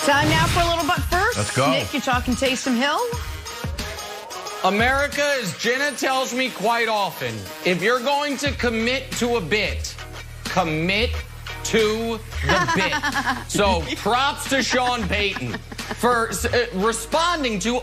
Time now for a little but first. Let's go. Nick, you're talking Taysom Hill. America, as Jenna tells me quite often, if you're going to commit to a bit, commit to the bit. So props to Sean Payton for responding to,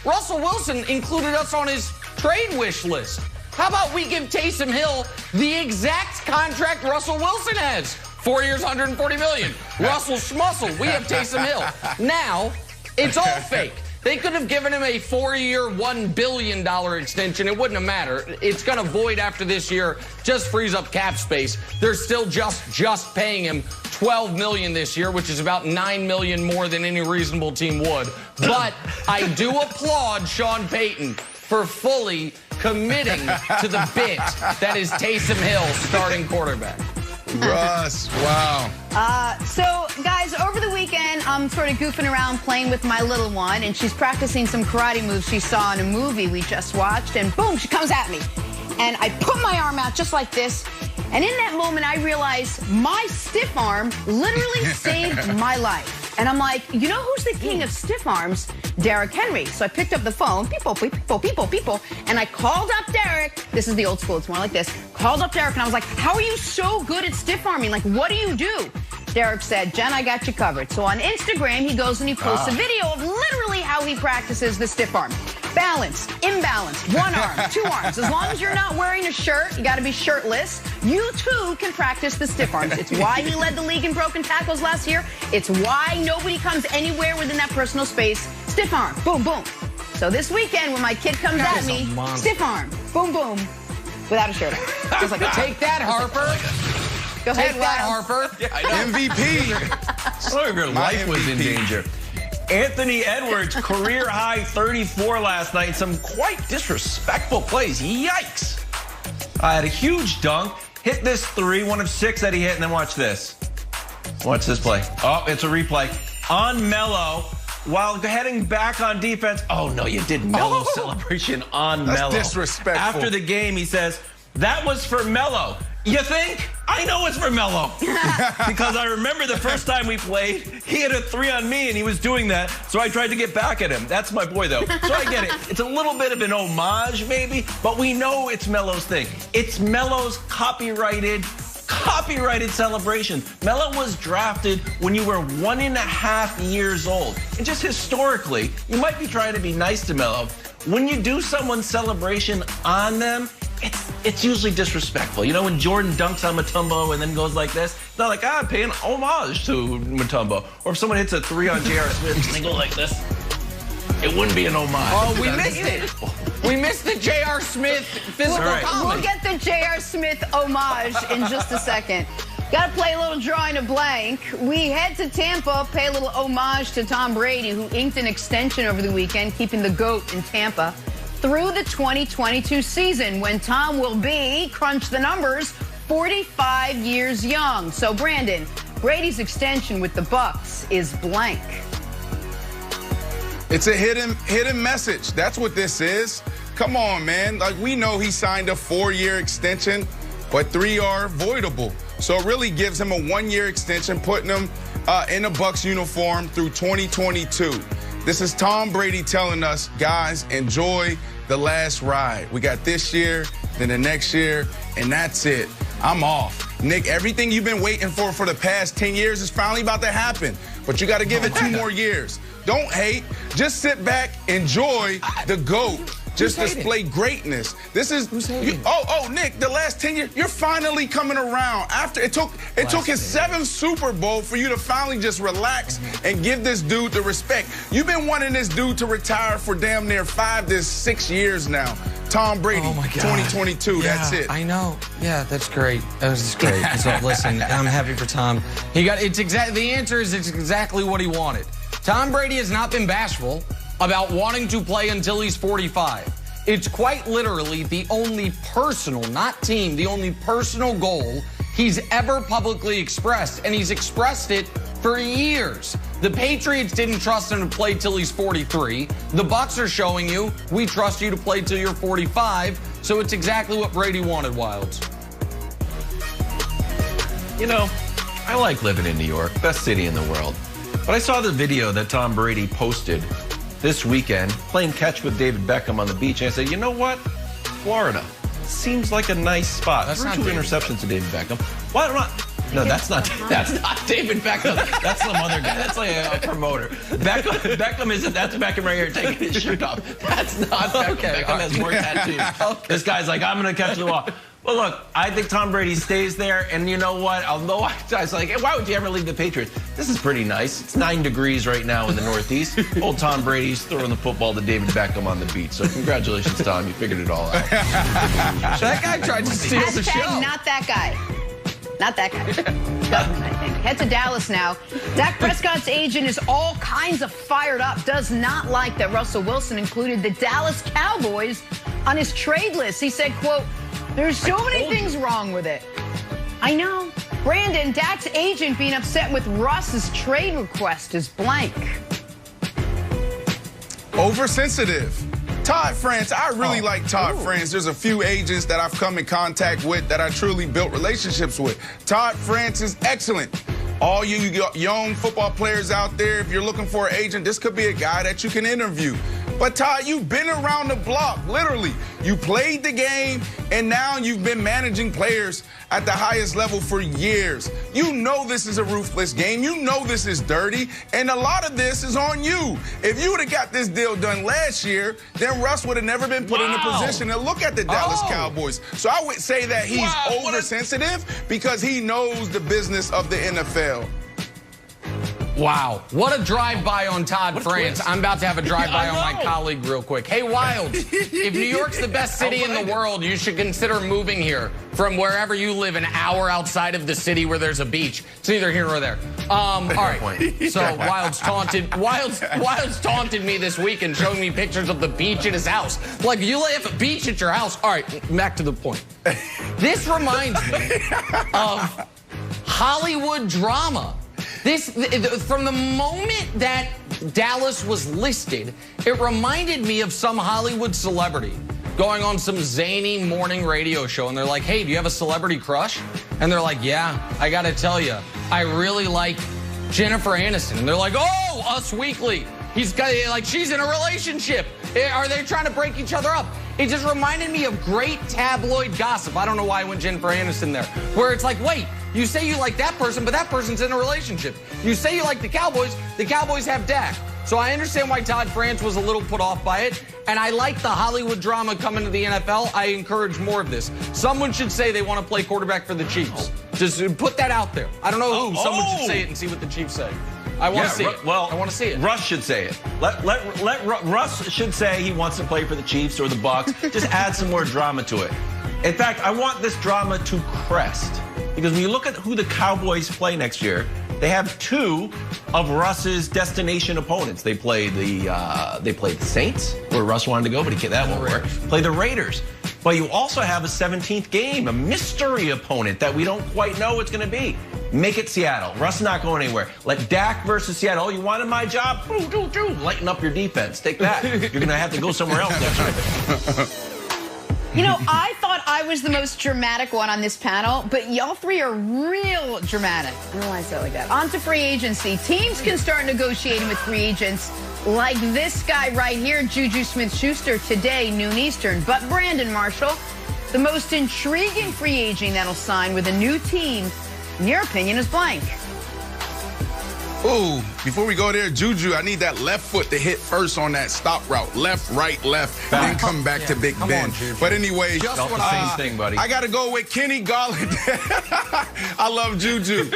Russell Wilson included us on his trade wish list. How about we give Taysom Hill the exact contract Russell Wilson has? 4 years, $140 million. Russell Schmussel, we have Taysom Hill. Now, it's all fake. They could have given him a 4-year, $1 billion extension. It wouldn't have mattered. It's going to void after this year. Just frees up cap space. They're still just paying him $12 million this year, which is about $9 million more than any reasonable team would. But I do applaud Sean Payton for fully committing to the bit that is Taysom Hill, starting quarterback. Russ, wow. So, guys, over the weekend, I'm sort of goofing around playing with my little one, and she's practicing some karate moves she saw in a movie we just watched, and boom, she comes at me. And I put my arm out just like this, and in that moment, I realized my stiff arm literally saved my life. And I'm like, you know who's the king of stiff arms? Derrick Henry. So I picked up the phone, people, and I called up Derrick. This is the old school, it's more like this. Called up Derrick, and I was like, how are you so good at stiff arming? Like, what do you do? Derrick said, Jen, I got you covered. So on Instagram, he goes and he posts a video of literally how he practices the stiff arm. Balance, imbalance, one arm, two arms. As long as you're not wearing a shirt, you got to be shirtless, you too can practice the stiff arms. It's why he led the league in broken tackles last year. It's why nobody comes anywhere within that personal space. Stiff arm, boom, boom. So this weekend when my kid comes at me, stiff arm, boom, boom, without a shirt on. Just like that. Take that, Harper. Go ahead, Take that, Harper. MVP. Look, your life was in danger. Anthony Edwards, career high 34 last night. Some quite disrespectful plays. Yikes. Had a huge dunk. Hit this three, one of 6 that he hit, and then watch this. Watch this play. Oh, it's a replay. On Melo, while heading back on defense. Oh, no, you did Melo celebration on Melo. That's disrespectful. After the game, he says, that was for Melo. You think? I know it's for Melo. Because I remember the first time we played, he had a 3 on me and he was doing that, so I tried to get back at him. That's my boy, though. So I get it. It's a little bit of an homage, maybe, but we know it's Melo's thing. It's Melo's copyrighted celebration. Melo was drafted when you were 1.5 years old. And just historically, you might be trying to be nice to Melo. When you do someone's celebration on them, it's usually disrespectful. You know, when Jordan dunks on Mutombo and then goes like this, it's not like, I'm paying homage to Mutombo. Or if someone hits a 3 on J.R. Smith and they go like this, it wouldn't be an homage. Oh, we missed it. We missed the J.R. Smith physical comedy. We'll get the J.R. Smith homage in just a second. Got to play a little drawing a blank. We head to Tampa, pay a little homage to Tom Brady, who inked an extension over the weekend, keeping the GOAT in Tampa through the 2022 season, when Tom will be, crunch the numbers, 45 years young. So, Brandon, Brady's extension with the Bucs is blank. It's a hidden message. That's what this is. Come on, man. Like, we know he signed a 4-year extension, but 3 are voidable. So it really gives him a 1-year extension, putting him in a Bucs uniform through 2022. This is Tom Brady telling us, guys, enjoy the last ride. We got this year, then the next year, and that's it. I'm off. Nick, everything you've been waiting for the past 10 years is finally about to happen. But you got to give it 2 more years. Don't hate. Just sit back, enjoy the GOAT. Just display greatness. This is Nick, the last 10 years, you're finally coming around. After it took his 7th Super Bowl for you to finally just relax and give this dude the respect. You've been wanting this dude to retire for damn near 5 to 6 years now. Tom Brady, 2022, that's it. I know. Yeah, that's great. That was just great. So listen, I'm happy for Tom. The answer is it's exactly what he wanted. Tom Brady has not been bashful about wanting to play until he's 45. It's quite literally the only personal, not team, the only personal goal he's ever publicly expressed, and he's expressed it for years. The Patriots didn't trust him to play till he's 43. The Bucs are showing you, we trust you to play till you're 45, so it's exactly what Brady wanted, Wilds. You know, I like living in New York, best city in the world. But I saw the video that Tom Brady posted this weekend playing catch with David Beckham on the beach, and I said, you know what? Florida seems like a nice spot. That's Threw not 2 David. interceptions to David Beckham. Why not? No, that's not David Beckham. That's some other guy. That's like a promoter. Beckham isn't. That's Beckham right here taking his shirt off. That's not Beckham. Okay, Beckham has more tattoos. Okay. This guy's like, I'm going to catch the ball. Well, look, I think Tom Brady stays there, and you know what? Although I was like, hey, why would you ever leave the Patriots? This is pretty nice. It's 9 degrees right now in the Northeast. Old Tom Brady's throwing the football to David Beckham on the beach. So congratulations, Tom. You figured it all out. That guy tried to steal the show. Not that guy. Not that guy. Doesn't, I think. Head to Dallas now. Dak Prescott's agent is all kinds of fired up. Does not like that Russell Wilson included the Dallas Cowboys on his trade list. He said, quote, there's so many things wrong with it. I know. Brandon, Dak's agent being upset with Russ's trade request is blank. Oversensitive. Todd France, I really like Todd France. There's a few agents that I've come in contact with that I truly built relationships with. Todd France is excellent. All you young football players out there, if you're looking for an agent, this could be a guy that you can interview. But Todd, you've been around the block, literally. You played the game, and now you've been managing players at the highest level for years. You know this is a ruthless game. You know this is dirty, and a lot of this is on you. If you would have got this deal done last year, then Russ would have never been put in a position to look at the Dallas Cowboys. So I would say that he's oversensitive because he knows the business of the NFL. Wow. What a drive-by on Todd France. I'm about to have a drive-by on my colleague real quick. Hey, Wilds, if New York's the best city in the world, you should consider moving here from wherever you live, an hour outside of the city where there's a beach. It's neither here or there. All right. So Wilds taunted me this week and showing me pictures of the beach at his house. Like, you have a beach at your house. All right, back to the point. This reminds me of Hollywood drama. From the moment that Dallas was listed, it reminded me of some Hollywood celebrity going on some zany morning radio show, and they're like, hey, do you have a celebrity crush? And they're like, yeah, I gotta tell you, I really like Jennifer Aniston. And they're like, oh, Us Weekly. He's got, like, she's in a relationship. Are they trying to break each other up? It just reminded me of great tabloid gossip. I don't know why I went Jennifer Aniston there. Where it's like, wait, you say you like that person, but that person's in a relationship. You say you like the Cowboys have Dak. So I understand why Todd France was a little put off by it, and I like the Hollywood drama coming to the NFL. I encourage more of this. Someone should say they want to play quarterback for the Chiefs. Just put that out there. I don't know who. Someone should say it and see what the Chiefs say. I want to see it. Well, I want to see it. Russ should say it. Russ should say he wants to play for the Chiefs or the Bucs. Just add some more drama to it. In fact, I want this drama to crest. Because when you look at who the Cowboys play next year, they have 2 of Russ's destination opponents. They play the Saints, where Russ wanted to go, but that won't work. Play the Raiders. But you also have a 17th game, a mystery opponent that we don't quite know what's going to be. Make it Seattle. Russ is not going anywhere. Let Dak versus Seattle. Oh, you wanted my job? Lighten up your defense. Take that. You're going to have to go somewhere else next year. You know, I thought I was the most dramatic one on this panel, but y'all three are real dramatic. I don't know why I said it like that. On to free agency. Teams can start negotiating with free agents like this guy right here, Juju Smith-Schuster, today, noon Eastern. But Brandon Marshall, the most intriguing free agent that'll sign with a new team, in your opinion, is blank. Ooh, before we go there, Juju, I need that left foot to hit first on that stop route. Left, right, left, then come back to Big Ben. But anyway, just the same thing, buddy. I got to go with Kenny Golladay. I love Juju.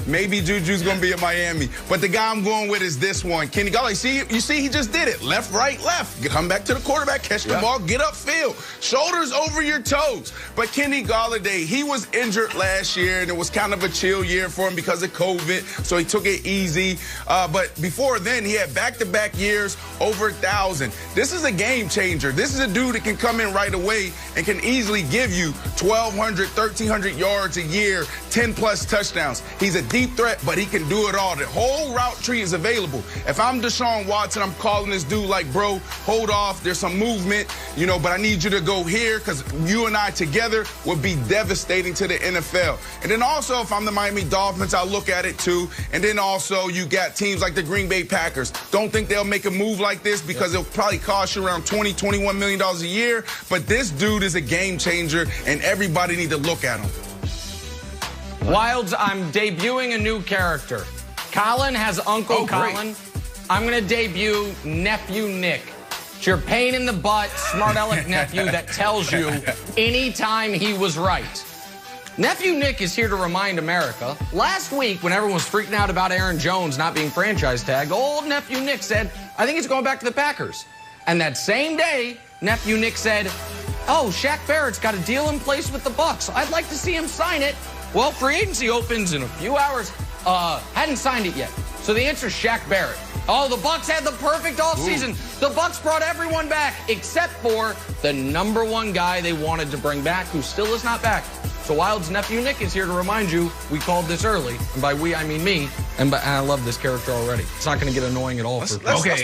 Maybe Juju's going to be in Miami. But the guy I'm going with is this one. Kenny Golladay. You see, he just did it. Left, right, left. Come back to the quarterback, catch the ball, get upfield. Shoulders over your toes. But Kenny Golladay, he was injured last year, and it was kind of a chill year for him because of COVID. So he took it easy. But before then, he had back-to-back years over 1,000. This is a game changer. This is a dude that can come in right away and can easily give you 1,200, 1,300 yards a year, 10-plus touchdowns. He's a deep threat, but he can do it all. The whole route tree is available. If I'm Deshaun Watson, I'm calling this dude like, bro, hold off. There's some movement, you know, but I need you to go here because you and I together would be devastating to the NFL. And then also, if I'm the Miami Dolphins, I'll look at it too. And then then also you got teams like the Green Bay Packers. Don't think they'll make a move like this because it'll probably cost you around $20, $21 million a year. But this dude is a game changer, and everybody need to look at him. Wilds, I'm debuting a new character. Colin has Uncle Colin. I'm going to debut Nephew Nick. It's your pain in the butt, smart aleck nephew that tells you anytime he was right. Nephew Nick is here to remind America. Last week, when everyone was freaking out about Aaron Jones not being franchise tagged, old Nephew Nick said, I think he's going back to the Packers. And that same day, Nephew Nick said, oh, Shaq Barrett's got a deal in place with the Bucs. I'd like to see him sign it. Well, free agency opens in a few hours. Hadn't signed it yet. So the answer is Shaq Barrett. Oh, the Bucs had the perfect offseason. The Bucs brought everyone back except for the #1 guy they wanted to bring back, who still is not back. So Wild's Nephew Nick is here to remind you we called this early. And by we, I mean me. And I love this character already. It's not going to get annoying at all. Okay.